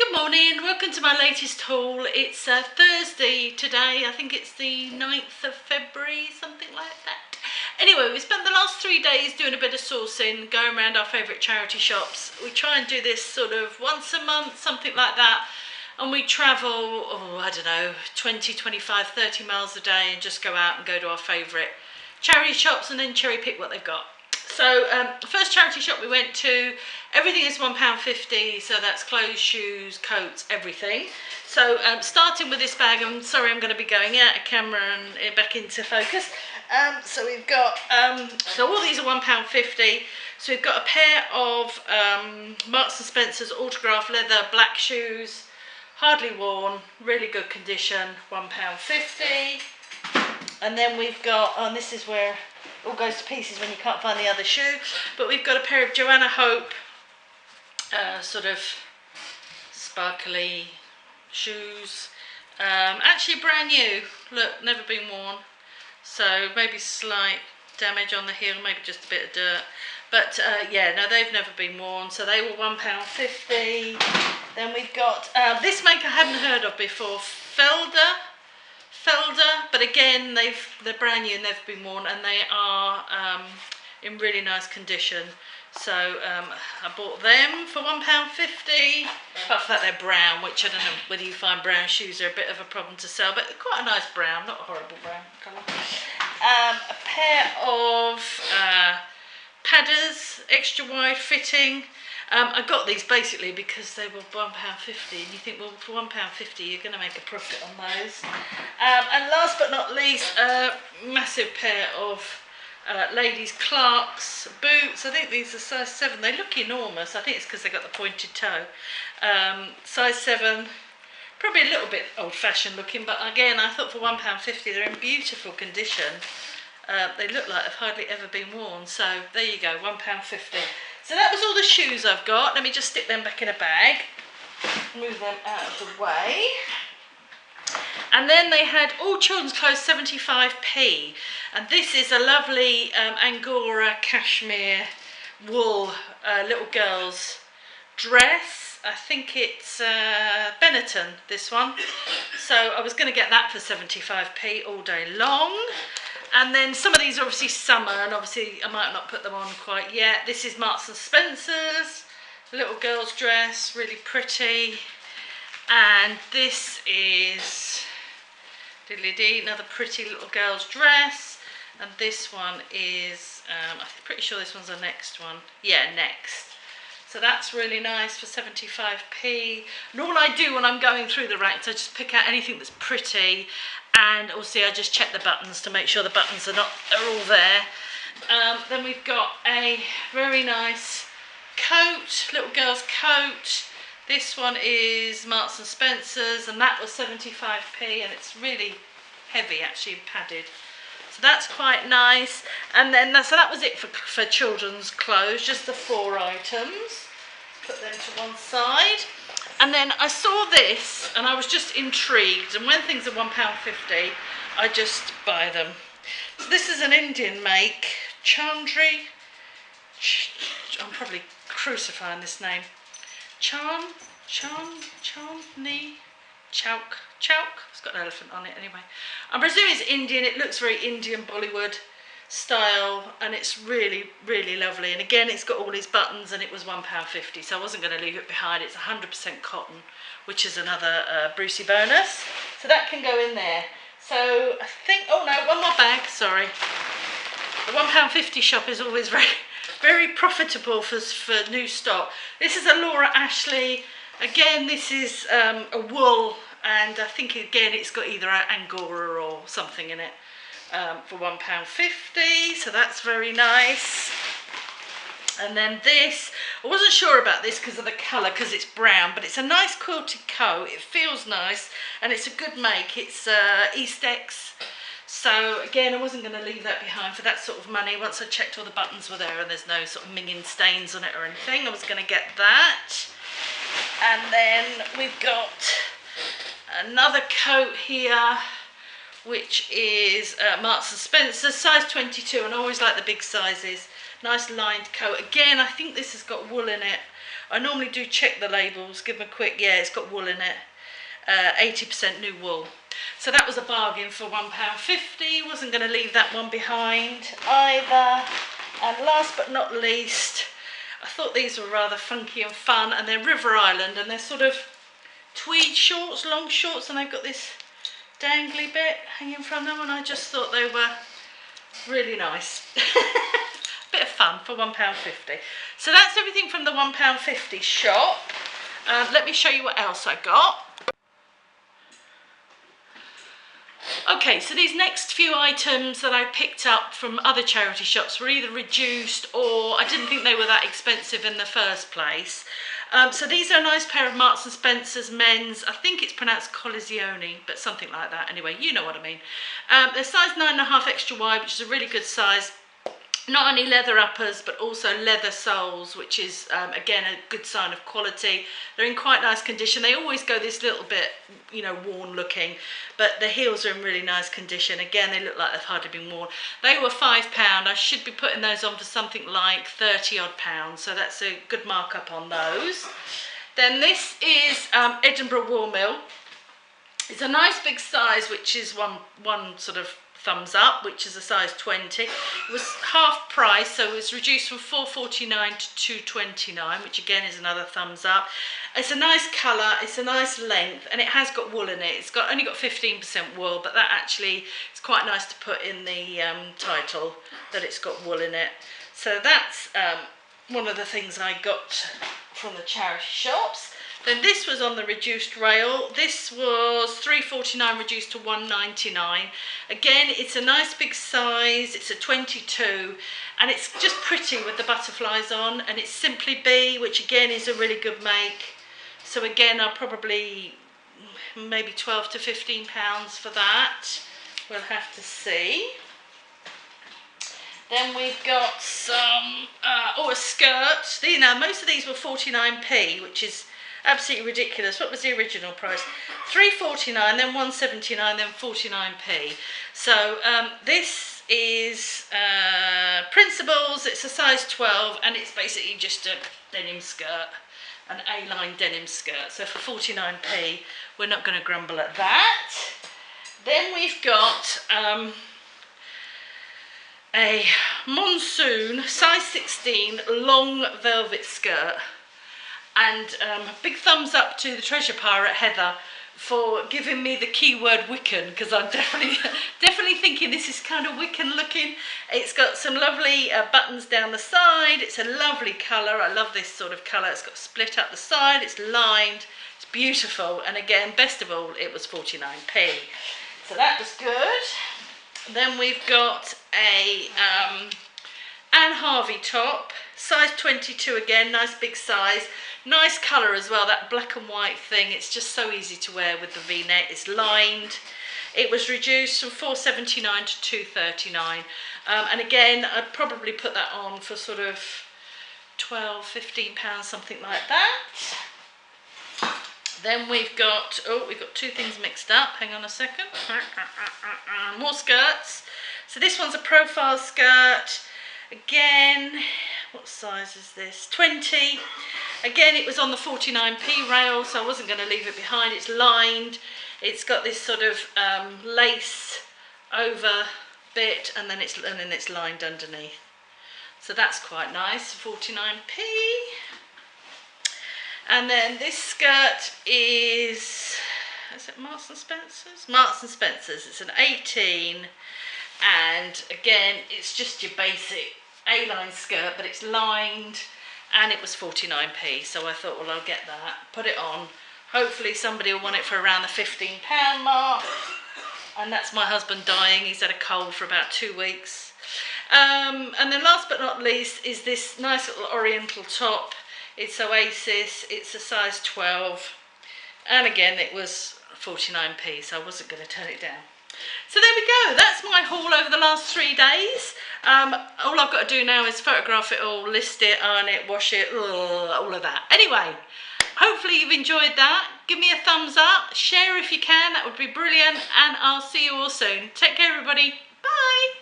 Good morning, welcome to my latest haul. It's Thursday today, I think it's the 9th of February, something like that. Anyway, we spent the last 3 days doing a bit of sourcing, going around our favourite charity shops. We try and do this sort of once a month, something like that. And we travel, 20, 25, 30 miles a day and just go out and go to our favourite charity shops and then cherry pick what they've got. So the first charity shop we went to, everything is £1.50, so that's clothes, shoes, coats, everything. So starting with this bag, I'm sorry I'm going to be going out of camera and back into focus. So we've got, so all these are £1.50. So we've got a pair of Marks & Spencer's autograph leather black shoes, hardly worn, really good condition, £1.50. And then we've got, and this is where it all goes to pieces when you can't find the other shoe, but we've got a pair of Joanna Hope sort of sparkly shoes, actually brand new, look, never been worn, so maybe slight damage on the heel, maybe just a bit of dirt, but yeah, no, they've never been worn, so they were £1.50. Then we've got this maker I hadn't heard of before, Felder, but again they're brand new and they've been worn, and they are in really nice condition. So I bought them for £1.50. Apart from that, they're brown, which I don't know whether you find brown shoes are a bit of a problem to sell, but quite a nice brown, not a horrible brown colour. A pair of padders, extra wide fitting. I got these basically because they were £1.50, and you think, well, for £1.50 you're going to make a profit on those. And last but not least, a massive pair of ladies' Clarks boots. I think these are size 7. They look enormous. I think it's because they got the pointed toe. Size 7, probably a little bit old-fashioned looking, but again, I thought for £1.50 they're in beautiful condition. They look like they've hardly ever been worn. So there you go, £1.50. So that was all the shoes I've got. Let me just stick them back in a bag, move them out of the way. And then they had all children's clothes 75p, and this is a lovely Angora cashmere wool little girl's dress. I think it's Benetton, this one. So I was going to get that for 75p all day long. And then some of these are obviously summer, and obviously I might not put them on quite yet. This is Marks & Spencer's little girl's dress, really pretty. And this is another pretty little girl's dress. And this one is, I'm pretty sure this one's the next one. Yeah, next. So that's really nice for 75p. And all I do when I'm going through the racks, I just pick out anything that's pretty. And also I just check the buttons to make sure the buttons are all there. Then we've got a very nice coat, little girl's coat. This one is Marks & Spencer's, and that was 75p, and it's really heavy, actually padded. So that's quite nice. And then so that was it for children's clothes, just the 4 items. Put them to one side. And then I saw this and I was just intrigued, and when things are £1.50 I just buy them. So this is an Indian make, Chandri, I'm probably crucifying this name, Chandni Chowk, it's got an elephant on it anyway. I'm presuming it's Indian, it looks very Indian Bollywood style, and it's really, really lovely. And again, it's got all these buttons, and it was £1.50, so I wasn't going to leave it behind. It's 100% cotton, which is another Brucey bonus. So that can go in there. So I think, oh no, one more bag, sorry. The £1.50 shop is always very, very profitable for new stock. This is a Laura Ashley. Again, this is a wool, and I think again it's got either Angora or something in it. For £1.50, so that's very nice. And then this, I wasn't sure about this because of the colour, because it's brown, but it's a nice quilted coat. It feels nice, and it's a good make. It's Eastex. So again, I wasn't going to leave that behind for that sort of money. Once I checked all the buttons were there and there's no sort of minging stains on it or anything, I was going to get that. And then we've got another coat here, which is Marks & Spencer, size 22, and I always like the big sizes. Nice lined coat. Again, I think this has got wool in it. I normally do check the labels, give them a quick, yeah, it's got wool in it. 80% new wool. So that was a bargain for £1.50. Wasn't going to leave that one behind either. And last but not least, I thought these were rather funky and fun, and they're River Island, and they're sort of tweed shorts, long shorts, and they've got this dangly bit hanging from them, and I just thought they were really nice. Bit of fun for £1.50. So that's everything from the £1.50 shop. Let me show you what else I got. Okay, so these next few items that I picked up from other charity shops were either reduced, or I didn't think they were that expensive in the first place. So these are a nice pair of Marks and Spencer's men's. I think it's pronounced Colazione, but something like that. Anyway, you know what I mean. They're size 9.5 extra wide, which is a really good size. Not only leather uppers, but also leather soles, which is, again, a good sign of quality. They're in quite nice condition. They always go this little bit, you know, worn looking, but the heels are in really nice condition. Again, they look like they've hardly been worn. They were £5. I should be putting those on for something like 30 odd pounds, so that's a good markup on those. Then this is Edinburgh Wool Mill. It's a nice big size, which is one sort of thumbs up, which is a size 20. It was half price, so it was reduced from £4.49 to £2.29, which again is another thumbs up. It's a nice colour, it's a nice length, and it has got wool in it. It's only got 15% wool, but that actually is quite nice to put in the title, that it's got wool in it. So that's one of the things I got from the charity shops. Then this was on the reduced rail. This was £3.49 reduced to £1.99. Again, it's a nice big size. It's a 22, and it's just pretty with the butterflies on. And it's Simply Be, which again is a really good make. So again, I'll probably maybe £12 to £15 for that. We'll have to see. Then we've got some, a skirt. Now, most of these were 49p, which is absolutely ridiculous. What was the original price? £3.49, then £1.79, then 49p. So this is Principles. It's a size 12, and it's basically just a denim skirt, an A-line denim skirt. So for 49p, we're not going to grumble at that. Then we've got a Monsoon size 16 long velvet skirt. And big thumbs up to the treasure pirate Heather for giving me the keyword Wiccan, because I'm definitely thinking this is kind of Wiccan looking. It's got some lovely buttons down the side. It's a lovely colour. I love this sort of colour. It's got split up the side. It's lined. It's beautiful. And again, best of all, it was 49p. So that was good. Then we've got a Anne Harvey top, size 22 again, nice big size. Nice colour as well, that black and white thing. It's just so easy to wear with the V-neck. It's lined. It was reduced from £4.79 to £2.39. And again, I'd probably put that on for sort of £12, £15, something like that. Then we've got two things mixed up. Hang on a second. More skirts. So this one's a profile skirt. Again, what size is this? 20. Again, it was on the 49p rail, so I wasn't going to leave it behind. It's lined. It's got this sort of lace over bit, and then it's lined underneath. So that's quite nice. 49p. And then this skirt is it Marks and Spencer's? Marks and Spencer's. It's an 18, and again, it's just your basic A-line skirt, but it's lined, and it was 49p. So I thought, well, I'll get that, put it on. Hopefully somebody will want it for around the £15 mark. And that's my husband dying. He's had a cold for about 2 weeks. And then last but not least is this nice little oriental top. It's Oasis. It's a size 12. And again, it was 49p, so I wasn't going to turn it down. So there we go. That's my haul over the last 3 days. All I've got to do now is photograph it all, list it, iron it, wash it, all of that. Anyway, hopefully you've enjoyed that. Give me a thumbs up, share if you can, that would be brilliant, and I'll see you all soon. Take care, everybody. Bye.